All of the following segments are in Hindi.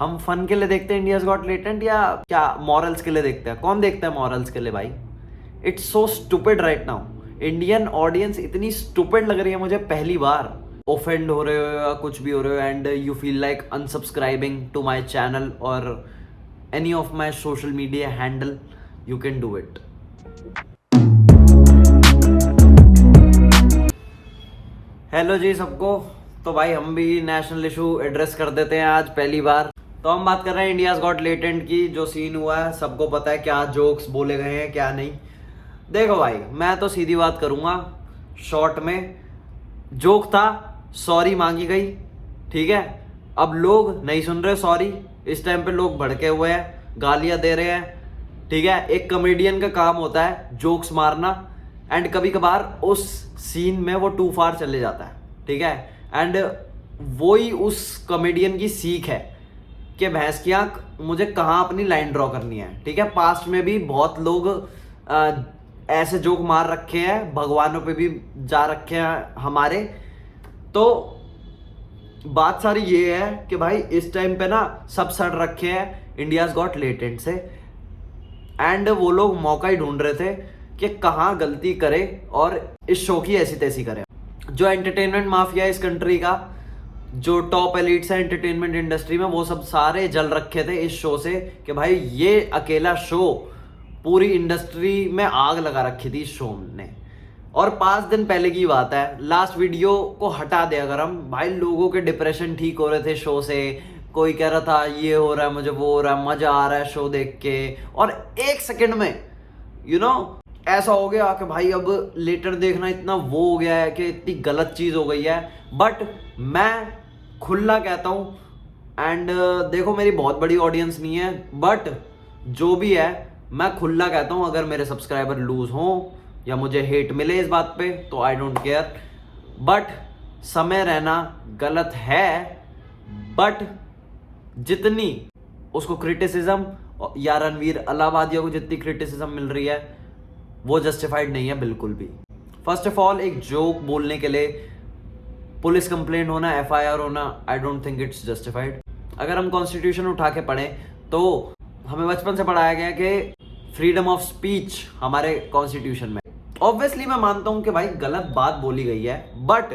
हम फन के लिए देखते हैं इंडियाज गॉट लेटेंट या क्या मॉरल्स के लिए देखते हैं? कौन देखता है मॉरल्स के लिए भाई? It's so stupid right now. Indian audience इतनी स्टूपिड लग रही है मुझे पहली बार। ऑफेंड हो रहे हो या कुछ भी हो रहे हो and you feel like unsubscribing to my channel और any of my social media handle, you can do it. Hello जी सबको। तो भाई हम भी नेशनल इशू एड्रेस कर देते हैं आज पहली बार। तो हम बात कर रहे हैं इंडियाज गॉट लेटेंट की। जो सीन हुआ है सबको पता है, क्या जोक्स बोले गए हैं क्या नहीं। देखो भाई, मैं तो सीधी बात करूंगा, शॉर्ट में जोक था, सॉरी मांगी गई, ठीक है। अब लोग नहीं सुन रहे सॉरी, इस टाइम पे लोग भड़के हुए हैं, गालियां दे रहे हैं, ठीक है। एक कॉमेडियन का काम होता है जोक्स मारना एंड कभी कभार उस सीन में वो टू फार चले जाता है, ठीक है। एंड वो ही उस कॉमेडियन की सीख है कि भैंस की आंख, मुझे कहाँ अपनी लाइन ड्रॉ करनी है, ठीक है। पास्ट में भी बहुत लोग ऐसे जोक मार रखे हैं, भगवानों पे भी जा रखे हैं हमारे। तो बात सारी ये है कि भाई इस टाइम पे ना सब सड़ रखे हैं इंडियाज गॉट लेटेंट से एंड वो लोग मौका ही ढूंढ रहे थे कि कहाँ गलती करे और इस शो की ऐसी तैसी करे। जो एंटरटेनमेंट माफिया इस कंट्री का, जो टॉप एलिट्स है एंटरटेनमेंट इंडस्ट्री में, वो सब सारे जल रखे थे इस शो से कि भाई ये अकेला शो पूरी इंडस्ट्री में आग लगा रखी थी इस शो ने। और 5 दिन पहले की बात है, लास्ट वीडियो को हटा दे अगर हम, भाई लोगों के डिप्रेशन ठीक हो रहे थे शो से। कोई कह रहा था ये हो रहा है, मुझे वो हो रहा है, मजा आ रहा है शो देख के, और 1 सेकंड में ऐसा हो गया कि भाई अब लेटर देखना इतना वो हो गया है कि इतनी गलत चीज हो गई है। बट मैं खुला कहता हूं एंड देखो मेरी बहुत बड़ी ऑडियंस नहीं है, बट जो भी है मैं खुला कहता हूं, अगर मेरे सब्सक्राइबर लूज हों या मुझे हेट मिले इस बात पे तो आई डोंट केयर, बट समय रहना गलत है। बट जितनी उसको क्रिटिसिज्म या रणवीर अलाहाबादिया को जितनी क्रिटिसिज्म मिल रही है वो जस्टिफाइड नहीं है बिल्कुल भी। फर्स्ट ऑफ ऑल, एक जोक बोलने के लिए पुलिस कंप्लेंट होना, एफआईआर होना, I don't think it's justified. अगर हम कॉन्स्टिट्यूशन उठा के पढ़ें तो हमें बचपन से पढ़ाया गया कि फ्रीडम ऑफ स्पीच हमारे कॉन्स्टिट्यूशन में। ऑब्वियसली मैं मानता हूं कि भाई गलत बात बोली गई है, बट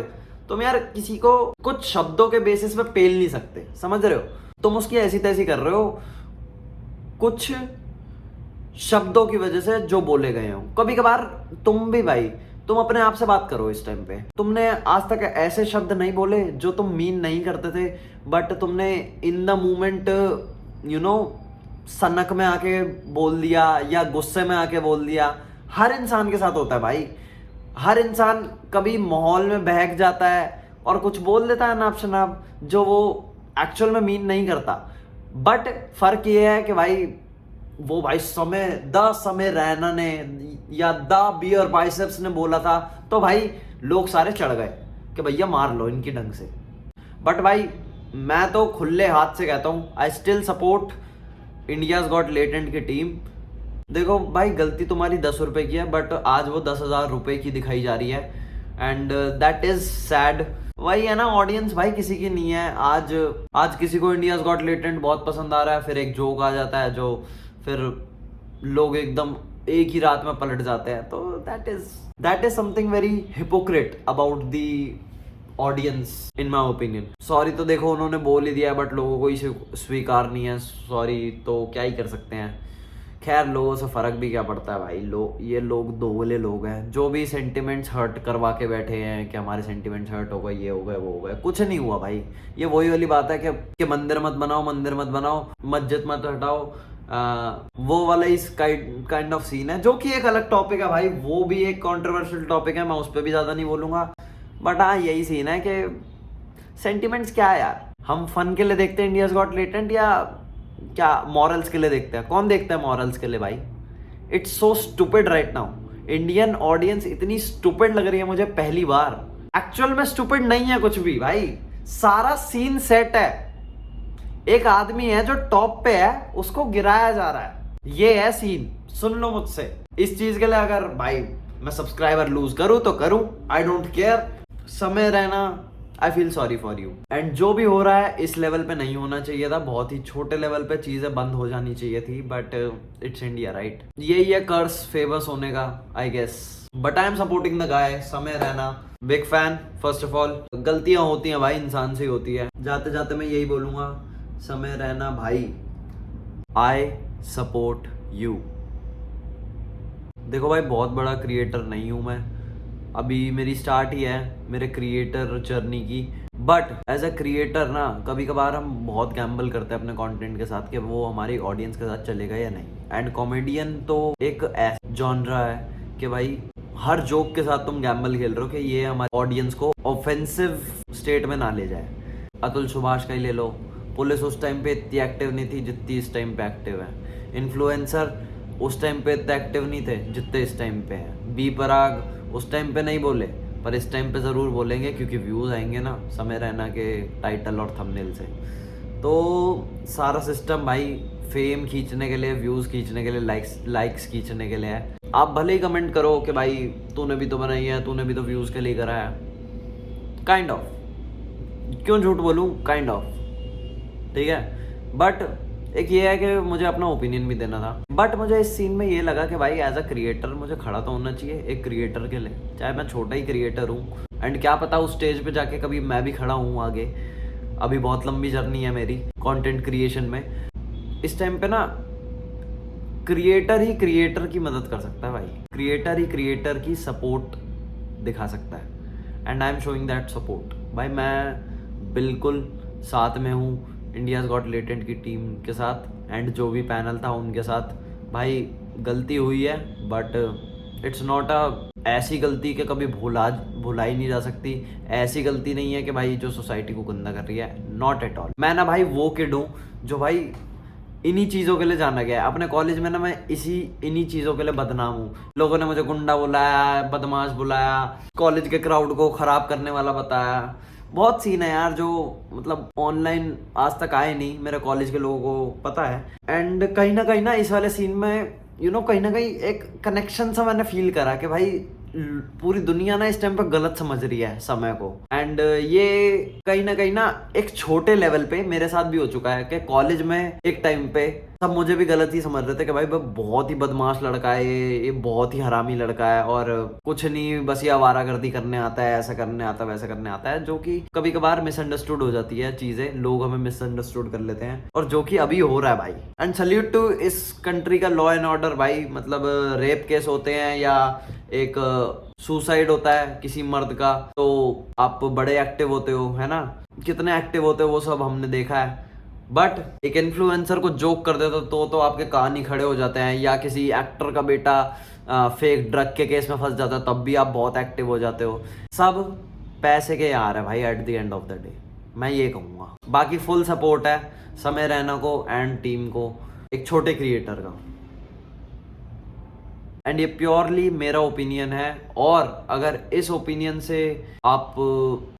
तुम यार किसी को कुछ शब्दों के बेसिस पे पेल नहीं सकते, समझ रहे हो? तुम उसकी ऐसी तैसी कर रहे हो कुछ शब्दों की वजह से जो बोले गए हो। कभी कभार तुम भी भाई, तुम अपने आप से बात करो इस टाइम पे। तुमने आज तक ऐसे शब्द नहीं बोले जो तुम मीन नहीं करते थे, बट तुमने इन द मोमेंट सनक में आके बोल दिया या गुस्से में आके बोल दिया। हर इंसान के साथ होता है भाई, हर इंसान कभी माहौल में बहक जाता है और कुछ बोल देता है नाप शनाप जो वो एक्चुअल में मीन नहीं करता। बट फर्क ये है कि भाई वो भाई समय रैना ने या द बियर बाइसेप्स ने बोला था तो भाई लोग सारे चढ़ गए कि भैया मार लो इनकी ढंग से। बट भाई मैं तो खुले हाथ से कहता हूं, I still support India's got latent की टीम। देखो भाई, गलती तुम्हारी 10 रुपए की है, बट आज वो 10,000 रुपए की दिखाई जा रही है एंड दैट इज सैड। वही है ना, ऑडियंस भाई किसी की नहीं है। आज किसी को इंडियाज गॉट लेटेंट बहुत पसंद आ रहा है, फिर एक जोक आ जाता है जो फिर लोग एकदम एक ही रात में पलट जाते हैं। तो that is something very hypocrite about the audience in my opinion. Sorry तो देखो उन्होंने बोल ही दिया बट लोगों को इसे स्वीकार नहीं है सॉरी, तो क्या ही कर सकते हैं। खैर लोगों से फर्क भी क्या पड़ता है भाई, ये लोग दोगले लोग हैं जो भी सेंटिमेंट्स हर्ट करवा के बैठे हैं कि हमारे सेंटिमेंट्स हर्ट हो गए, ये हो गए वो हो गए। कुछ नहीं हुआ भाई, ये वही वाली बात है कि मंदिर मत बनाओ, मस्जिद मत हटाओ, वो वाला इस काइंड ऑफ सीन है, जो कि एक अलग टॉपिक है भाई। वो भी एक कंट्रोवर्शियल टॉपिक है, मैं उस पर भी ज्यादा नहीं बोलूंगा। बट हाँ, यही सीन है कि सेंटिमेंट्स क्या है यार। हम फन के लिए देखते हैं इंडियाज गॉट लेटेंट या क्या मॉरल्स के लिए देखते हैं? कौन देखता है मॉरल्स के लिए भाई? It's so stupid right now. Indian audience इतनी स्टूपिड लग रही है मुझे पहली बार। एक्चुअल में स्टूपिड नहीं है कुछ भी भाई, सारा सीन सेट है। एक आदमी है जो टॉप पे है, उसको गिराया जा रहा है, ये है सीन। सुन लो मुझसे, इस चीज के लिए अगर भाई मैं सब्सक्राइबर लूज करूं तो करूं, आई डोंट केयर। समय रहना I feel sorry for you. And जो भी हो रहा है इस लेवल पे नहीं होना चाहिए था, बहुत ही छोटे लेवल पे चीजें बंद हो जानी चाहिए थी, बट इट्स इंडिया राइट। यही है कर्स फेमस होने का I guess, but I am supporting the guy Samay Raina, big fan. First of all गलतियां होती हैं भाई, इंसान से ही होती है। जाते जाते मैं यही बोलूंगा, समय रैना भाई आई सपोर्ट यू। देखो भाई बहुत बड़ा क्रिएटर नहीं हूं मैं, अभी मेरी स्टार्ट ही है मेरे क्रिएटर जर्नी की, बट एज अ क्रिएटर ना कभी कभार हम बहुत गैम्बल करते हैं अपने कंटेंट के साथ कि वो हमारी ऑडियंस के साथ चलेगा या नहीं। एंड कॉमेडियन तो एक ऐसा जॉनरा है कि भाई हर जोक के साथ तुम गैम्बल खेल रहे हो कि ये हमारी ऑडियंस को ऑफेंसिव स्टेट में ना ले जाए। अतुल सुभाष का ही ले लो, पुलिस उस टाइम पे इतनी एक्टिव नहीं थी जितनी इस टाइम पे एक्टिव है। इन्फ्लुएंसर उस टाइम पे इतने एक्टिव नहीं थे जितने इस टाइम पे हैं। बी पराग उस टाइम पे नहीं बोले पर इस टाइम पे ज़रूर बोलेंगे क्योंकि व्यूज़ आएंगे ना समय रैना के टाइटल और थंबनेल से। तो सारा सिस्टम भाई फेम खींचने के लिए, व्यूज़ खींचने के लिए, लाइक्स खींचने के लिए है। आप भले ही कमेंट करो कि भाई तूने भी तो बनाई है, तूने भी तो व्यूज़ के लिए करा है, काइंड ऑफ, क्यों झूठ बोलूँ, काइंड ऑफ, ठीक है। बट एक ये है कि मुझे अपना ओपिनियन भी देना था, बट मुझे इस सीन में ये लगा कि भाई एज अ क्रिएटर मुझे खड़ा तो होना चाहिए एक क्रिएटर के लिए, चाहे मैं छोटा ही क्रिएटर हूँ। एंड क्या पता उस स्टेज पे जाके कभी मैं भी खड़ा हूँ आगे। अभी बहुत लंबी जर्नी है मेरी कंटेंट क्रिएशन में। इस टाइम पे ना क्रिएटर ही क्रिएटर की मदद कर सकता है भाई, क्रिएटर ही क्रिएटर की सपोर्ट दिखा सकता है। And I am showing that support भाई। मैं बिल्कुल साथ में हूँ इंडियाज़ गॉट लेटेंट की टीम के साथ, एंड जो भी पैनल था उनके साथ। भाई गलती हुई है बट इट्स नॉट अ ऐसी गलती कि कभी भुलाई नहीं जा सकती। ऐसी गलती नहीं है कि भाई जो सोसाइटी को गंदा कर रही है, नॉट एट ऑल। मैं ना भाई वो किड हूँ जो भाई इन्हीं चीज़ों के लिए जाना गया है। अपने कॉलेज में ना मैं इन्हीं चीज़ों के लिए बदनाम हूँ। लोगों ने मुझे गुंडा बुलाया, बदमाश बुलाया, कॉलेज के क्राउड को ख़राब करने वाला बताया। बहुत सीन है यार जो मतलब ऑनलाइन आज तक आए नहीं, मेरे कॉलेज के लोगों को पता है। एंड कहीं ना इस वाले सीन में कहीं ना कहीं एक कनेक्शन सा मैंने फील करा कि भाई पूरी दुनिया ना इस टाइम पे गलत समझ रही है समय को। एंड ये कहीं ना एक छोटे लेवल पे मेरे साथ भी हो चुका है कि कॉलेज में एक टाइम पे सब मुझे भी गलत ही समझ रहे थे कि भाई बहुत ही बदमाश लड़का है, ये बहुत ही हरामी लड़का है और कुछ नहीं, बस ये आवारागर्दी करने आता है, ऐसा करने आता है, वैसा करने आता है। जो कि कभी कभार मिसअंडरस्टूड हो जाती है चीजें, लोग हमें मिसअंडरस्टूड कर लेते हैं, और जो कि अभी हो रहा है भाई। एंड सल्यूट टू इस कंट्री का लॉ एंड ऑर्डर भाई। मतलब रेप केस होते हैं या एक सुसाइड होता है किसी मर्द का, तो आप बड़े एक्टिव होते हो, है ना, कितने एक्टिव होते हो वो सब हमने देखा है। बट एक इन्फ्लुएंसर को जोक कर देते तो आपके कान ही खड़े हो जाते हैं, या किसी एक्टर का बेटा फेक ड्रग के केस में फंस जाता है तब भी आप बहुत एक्टिव हो जाते हो। सब पैसे के यार है भाई at the end of the day, मैं ये कहूँगा। बाकी फुल सपोर्ट है समय रैना को एंड टीम को, एक छोटे क्रिएटर का। एंड ये प्योरली मेरा ओपिनियन है, और अगर इस ओपिनियन से आप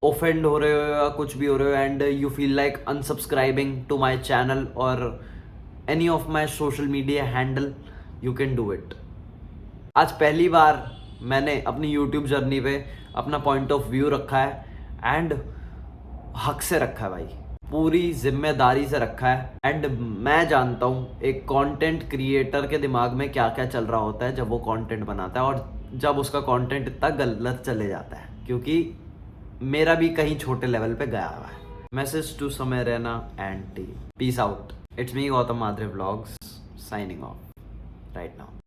ऑफेंड हो रहे हो या कुछ भी हो रहे हो and you feel like unsubscribing to my channel और any of my social media handle, you can do it. आज पहली बार मैंने अपनी यूट्यूब जर्नी पे अपना पॉइंट ऑफ व्यू रखा है, एंड हक से रखा है भाई, पूरी जिम्मेदारी से रखा है। एंड मैं जानता हूँ एक कंटेंट क्रिएटर के दिमाग में क्या क्या चल रहा होता है जब वो कंटेंट बनाता है, और जब उसका कंटेंट इतना गलत चले जाता है, क्योंकि मेरा भी कहीं छोटे लेवल पे गया हुआ है। Message to Samay Raina and team, peace out. It's me Gautam Madhare vlogs signing off right now.